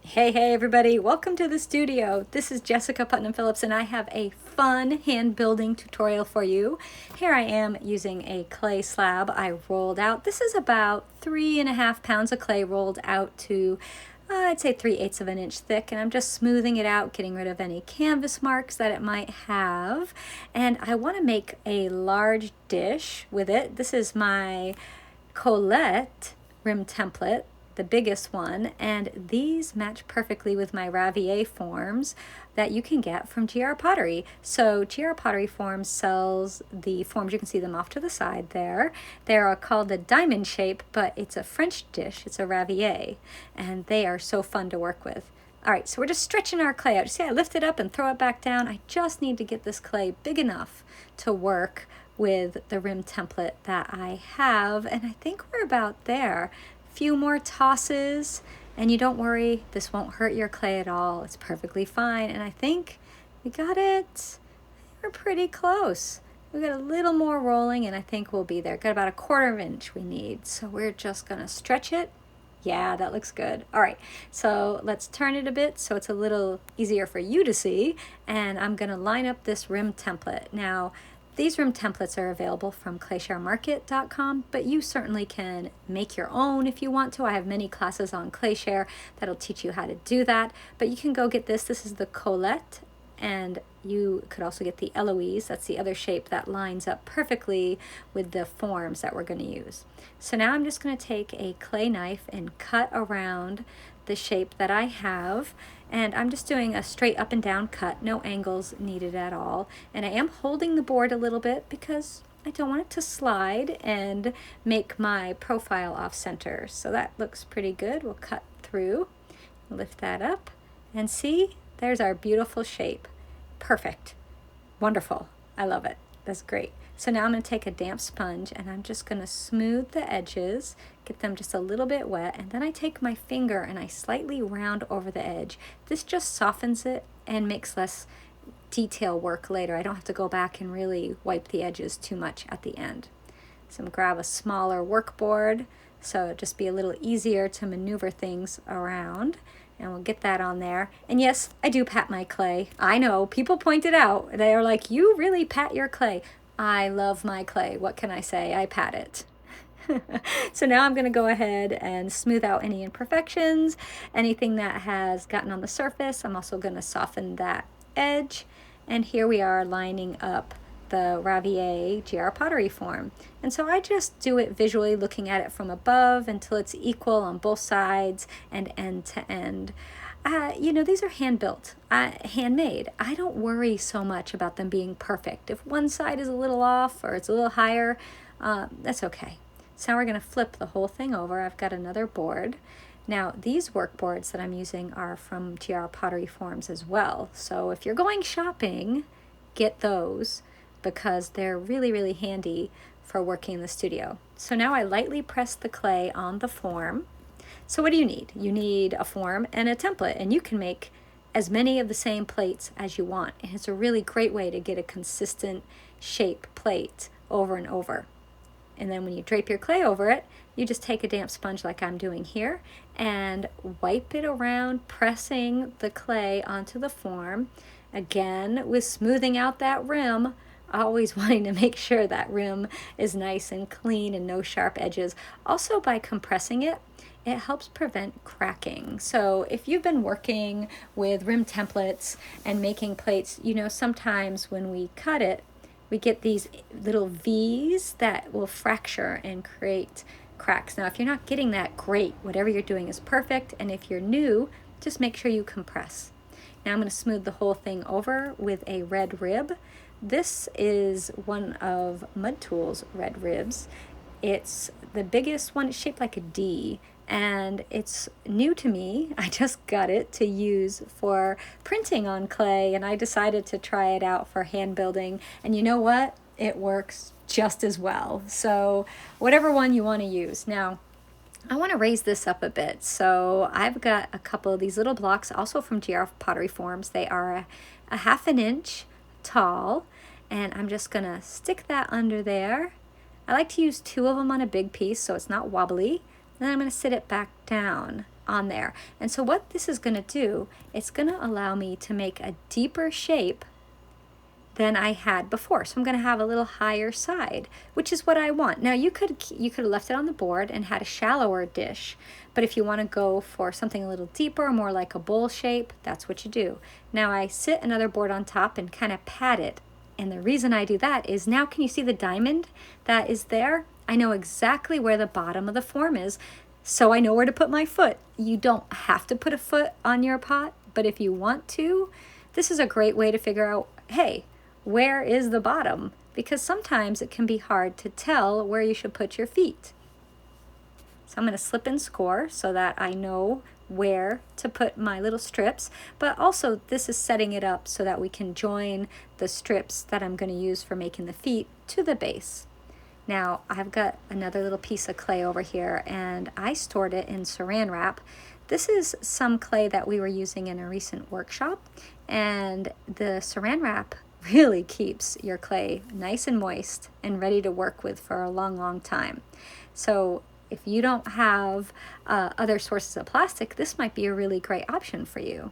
Hey everybody, welcome to the studio. This is Jessica Putnam Phillips and I have a fun hand building tutorial for you. Here I am using a clay slab I rolled out. This is about 3.5 pounds of clay rolled out to I'd say 3/8 of an inch thick, and I'm just smoothing it out, getting rid of any canvas marks that it might have. And I want to make a large dish with it. This is my Colette Rim Template, the biggest one, and these match perfectly with my Ravier forms that you can get from GR Pottery. So GR Pottery Forms sells the forms, you can see them off to the side there. They are called the diamond shape, but it's a French dish, it's a Ravier, and they are so fun to work with. All right, so we're just stretching our clay out. See, I lift it up and throw it back down. I just need to get this clay big enough to work with the rim template that I have, and I think we're about there. Few more tosses, and you don't worry, this won't hurt your clay at all. It's perfectly fine, and I think we got it. We're pretty close. We got a little more rolling, and I think we'll be there. Got about 1/4 inch we need, so we're just gonna stretch it. Yeah, that looks good. All right, so let's turn it a bit so it's a little easier for you to see, and I'm gonna line up this rim template. Now, these rim templates are available from claysharemarket.com, but you certainly can make your own if you want to. I have many classes on Clayshare that'll teach you how to do that, but you can go get this. This is the Colette, and you could also get the Eloise. That's the other shape that lines up perfectly with the forms that we're going to use. So now I'm just going to take a clay knife and cut around the shape that I have, and I'm just doing a straight up and down cut, no angles needed at all, and I am holding the board a little bit because I don't want it to slide and make my profile off center. So that looks pretty good. We'll cut through, lift that up, and see, there's our beautiful shape. Perfect. Wonderful. I love it. That's great. So now I'm going to take a damp sponge and I'm just going to smooth the edges, get them just a little bit wet, and then I take my finger and I slightly round over the edge. This just softens it and makes less detail work later. I don't have to go back and really wipe the edges too much at the end. So I'm going to grab a smaller workboard so it'll just be a little easier to maneuver things around. And we'll get that on there. And yes, I do pat my clay. I know, people point it out. They are like, you really pat your clay. I love my clay. What can I say? I pat it. So now I'm going to go ahead and smooth out any imperfections, anything that has gotten on the surface. I'm also going to soften that edge. And here we are lining up the Ravier GR Pottery form. And so I just do it visually, looking at it from above until it's equal on both sides and end to end. You know, these are hand-built, handmade. I don't worry so much about them being perfect. If one side is a little off or it's a little higher, that's okay. So now we're going to flip the whole thing over. I've got another board. Now, these workboards that I'm using are from GR Pottery Forms as well. So if you're going shopping, get those, because they're really, really handy for working in the studio. So now I lightly press the clay on the form. So what do you need? You need a form and a template, and you can make as many of the same plates as you want. And it's a really great way to get a consistent shape plate over and over. And then when you drape your clay over it, you just take a damp sponge like I'm doing here and wipe it around, pressing the clay onto the form. Again, with smoothing out that rim, always wanting to make sure that rim is nice and clean and no sharp edges. Also, by compressing it, it helps prevent cracking. So if you've been working with rim templates and making plates, you know, sometimes when we cut it, we get these little V's that will fracture and create cracks. Now, if you're not getting that, great. Whatever you're doing is perfect. And if you're new, just make sure you compress. Now I'm going to smooth the whole thing over with a red rib. This is one of Mud Tool's red ribs. It's the biggest one. It's shaped like a D, and it's new to me. I just got it to use for printing on clay, and I decided to try it out for hand building. And you know what? It works just as well. So whatever one you want to use. Now, I want to raise this up a bit. So I've got a couple of these little blocks, also from GR Pottery Forms. They are a 1/2 inch tall, and I'm just going to stick that under there. I like to use 2 of them on a big piece so it's not wobbly. Then I'm going to sit it back down. on there. And so what this is going to do, it's going to allow me to make a deeper shape than I had before. So I'm going to have a little higher side, which is what I want. Now you could have left it on the board and had a shallower dish, but if you want to go for something a little deeper, more like a bowl shape, that's what you do. Now I sit another board on top and kind of pat it. And the reason I do that is, now can you see the diamond that is there? I know exactly where the bottom of the form is, so I know where to put my foot. You don't have to put a foot on your pot, but if you want to, this is a great way to figure out, hey, where is the bottom? Because sometimes it can be hard to tell where you should put your feet. So I'm going to slip and score so that I know where to put my little strips, but also this is setting it up so that we can join the strips that I'm going to use for making the feet to the base. Now I've got another little piece of clay over here, and I stored it in saran wrap. This is some clay that we were using in a recent workshop, and the saran wrap really keeps your clay nice and moist and ready to work with for a long, long time. So if you don't have other sources of plastic, this might be a really great option for you.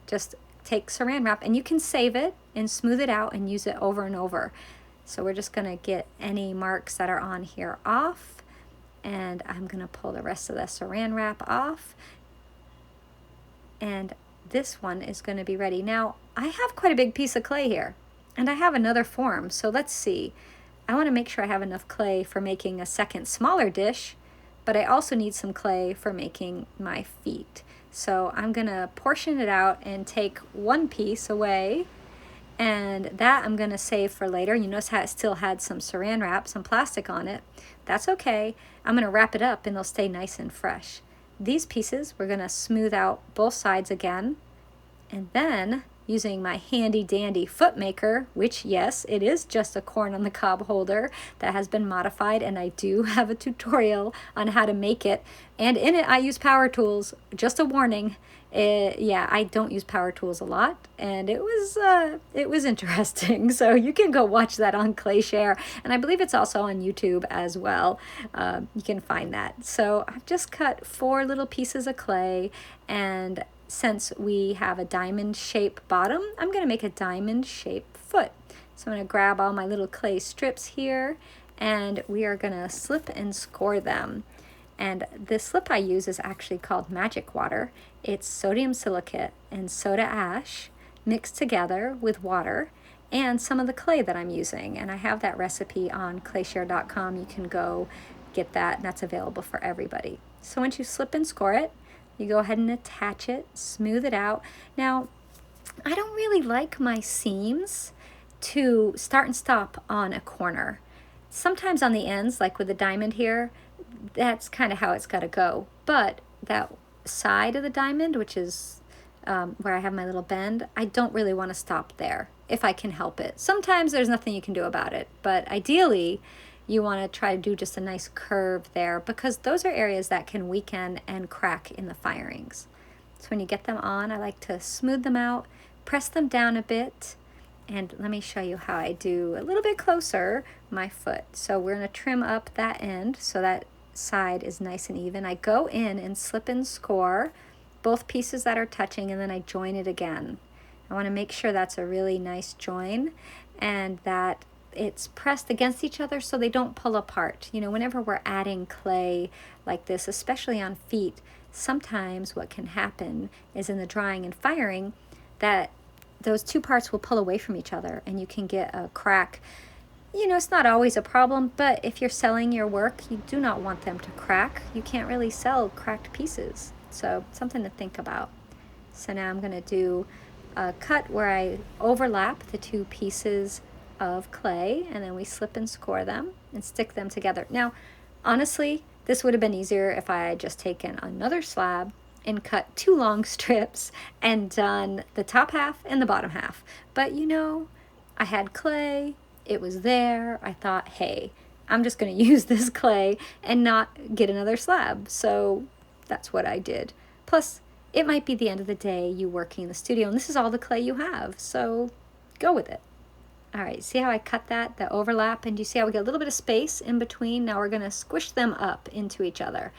Just take saran wrap, and you can save it and smooth it out and use it over and over. So we're just going to get any marks that are on here off, and I'm going to pull the rest of the saran wrap off, and this one is going to be ready. Now I have quite a big piece of clay here, and I have another form, so let's see. I want to make sure I have enough clay for making a second smaller dish, but I also need some clay for making my feet. So I'm going to portion it out and take one piece away, and that I'm going to save for later. You notice how it still had some saran wrap, some plastic on it. That's okay. I'm going to wrap it up and they'll stay nice and fresh. These pieces, we're going to smooth out both sides again, and then using my handy dandy foot maker, which yes, it is just a corn on the cob holder that has been modified, and I do have a tutorial on how to make it, and in it I use power tools. Just a warning, yeah, I don't use power tools a lot, and it was interesting. So you can go watch that on ClayShare, and I believe it's also on YouTube as well. You can find that. So I've just cut 4 little pieces of clay, and since we have a diamond shape bottom, I'm going to make a diamond shape foot. So I'm going to grab all my little clay strips here, and we are going to slip and score them. And the slip I use is actually called Magic Water. It's sodium silicate and soda ash mixed together with water and some of the clay that I'm using. And I have that recipe on clayshare.com. You can go get that, and that's available for everybody. So once you slip and score it, you go ahead and attach it, smooth it out. Now, I don't really like my seams to start and stop on a corner. Sometimes on the ends, like with the diamond here, that's kind of how it's got to go. But that side of the diamond, which is where I have my little bend, I don't really want to stop there if I can help it. Sometimes there's nothing you can do about it, but ideally you want to try to do just a nice curve there, because those are areas that can weaken and crack in the firings. So when you get them on, I like to smooth them out, press them down a bit, and let me show you how I do a little bit closer my foot. So we're going to trim up that end so that side is nice and even. I go in and slip and score both pieces that are touching, and then I join it again. I want to make sure that's a really nice join and that it's pressed against each other so they don't pull apart. You know, whenever we're adding clay like this, especially on feet, sometimes what can happen is in the drying and firing that those two parts will pull away from each other, and you can get a crack. You know, it's not always a problem, but if you're selling your work, you do not want them to crack. You can't really sell cracked pieces. So something to think about. So now I'm going to do a cut where I overlap the 2 pieces of clay, and then we slip and score them and stick them together. Now, honestly, this would have been easier if I had just taken another slab and cut 2 long strips and done the top half and the bottom half. But you know, I had clay, it was there. I thought, hey, I'm just going to use this clay and not get another slab. So that's what I did. Plus, it might be the end of the day, you working in the studio, and this is all the clay you have. So go with it. All right, see how I cut that overlap? And do you see how we get a little bit of space in between? Now we're going to squish them up into each other.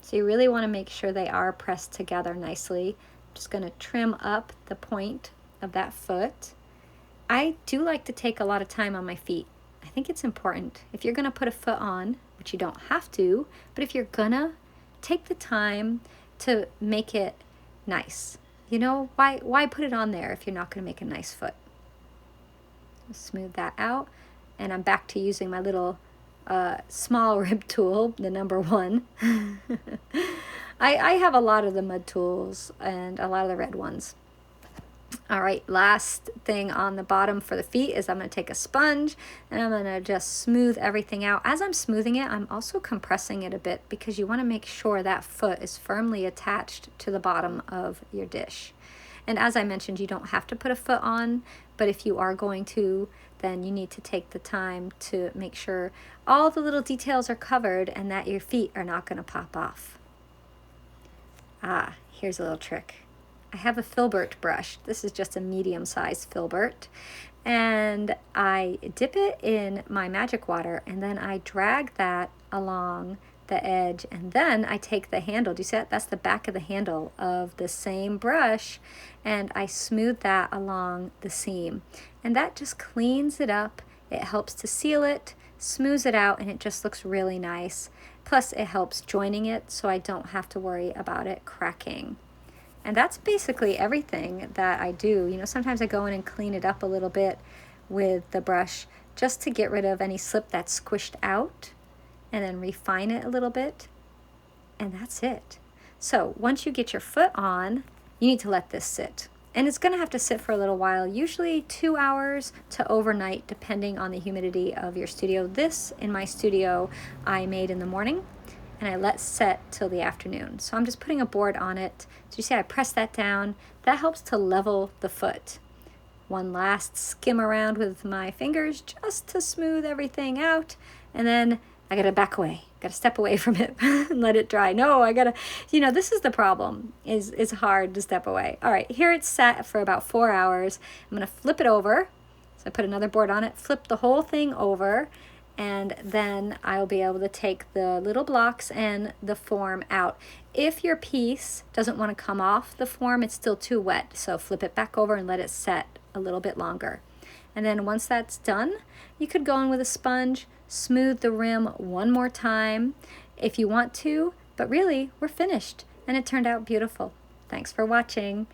So you really want to make sure they are pressed together nicely. I'm just going to trim up the point of that foot. I do like to take a lot of time on my feet. I think it's important. If you're going to put a foot on, which you don't have to, but if you're gonna, take the time to make it nice. You know, why put it on there if you're not going to make a nice foot? Smooth that out, and I'm back to using my little small rib tool, the number 1. I have a lot of the mud tools and a lot of the red ones. All right, last thing on the bottom for the feet is I'm going to take a sponge and I'm going to just smooth everything out. As I'm smoothing it, I'm also compressing it a bit because you want to make sure that foot is firmly attached to the bottom of your dish. And as I mentioned, you don't have to put a foot on, but if you are going to, then you need to take the time to make sure all the little details are covered and that your feet are not going to pop off. Here's a little trick. I have a filbert brush. This is just a medium-sized filbert, and I dip it in my magic water and then I drag that along the edge, and then I take the handle. Do you see that? That's the back of the handle of the same brush, and I smooth that along the seam, and that just cleans it up. It helps to seal it, smooths it out, and it just looks really nice. Plus it helps joining it so I don't have to worry about it cracking. And that's basically everything that I do. You know, sometimes I go in and clean it up a little bit with the brush just to get rid of any slip that's squished out, and then refine it a little bit, and that's it. So once you get your foot on, you need to let this sit. And it's gonna have to sit for a little while, usually 2 hours to overnight, depending on the humidity of your studio. This, in my studio, I made in the morning, and I let set till the afternoon. So I'm just putting a board on it. So you see I press that down. That helps to level the foot. One last skim around with my fingers just to smooth everything out, and then I gotta back away, gotta step away from it and let it dry. No, I gotta, you know, this is the problem, is it's hard to step away. All right, here it's sat for about 4 hours. I'm gonna flip it over. So I put another board on it, flip the whole thing over, and then I'll be able to take the little blocks and the form out. If your piece doesn't want to come off the form, it's still too wet, so flip it back over and let it set a little bit longer. And then once that's done, you could go in with a sponge, smooth the rim one more time if you want to, but really we're finished and it turned out beautiful. Thanks for watching.